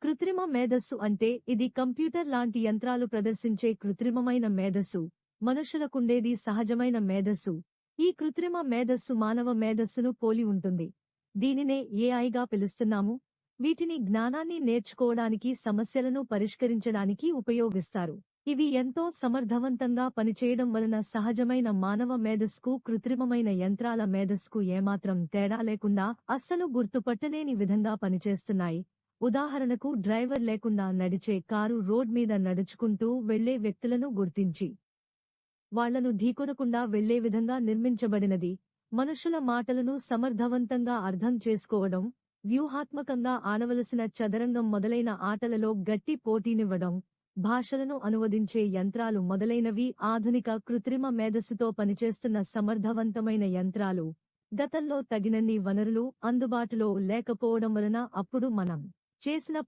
కృత్రిమ మేధస్సు అంటే ఇది కంప్యూటర్ లాంటి యంత్రాలు ప్రదర్శించే కృత్రిమమైన మేధస్సు. మనుషులకుండేది సహజమైన మేధస్సు. ఈ కృత్రిమ మేధస్సు మానవ మేధస్సును పోలి ఉంటుంది. దీనినే ఏఐగా పిలుస్తున్నాము. వీటిని జ్ఞానాన్ని నేర్చుకోవడానికి, సమస్యలను పరిష్కరించడానికి ఉపయోగిస్తారు. ఇవి ఎంతో సమర్థవంతంగా పనిచేయడం వలన సహజమైన మానవ మేధస్సుకు, కృత్రిమమైన యంత్రాల మేధస్సుకు ఏమాత్రం తేడా లేకుండా అస్సలు గుర్తుపట్టలేని విధంగా పనిచేస్తున్నాయి. ఉదాహరణకు, డ్రైవర్ లేకుండా నడిచే కారు రోడ్ మీద నడుచుకుంటూ వెళ్లే వ్యక్తులను గుర్తించి వాళ్లను ఢీకొనకుండా వెళ్లే విధంగా నిర్మించబడినది. మనుషుల మాటలను సమర్థవంతంగా అర్థం చేసుకోవడం, వ్యూహాత్మకంగా ఆడవలసిన చదరంగం మొదలైన ఆటలలో గట్టి పోటీనివ్వడం, భాషలను అనువదించే యంత్రాలు మొదలైనవి ఆధునిక కృత్రిమ మేధస్సుతో పనిచేస్తున్న సమర్థవంతమైన యంత్రాలు. గతంలో తగినన్ని వనరులు అందుబాటులో లేకపోవడం వలన అప్పుడు మనం చేసిన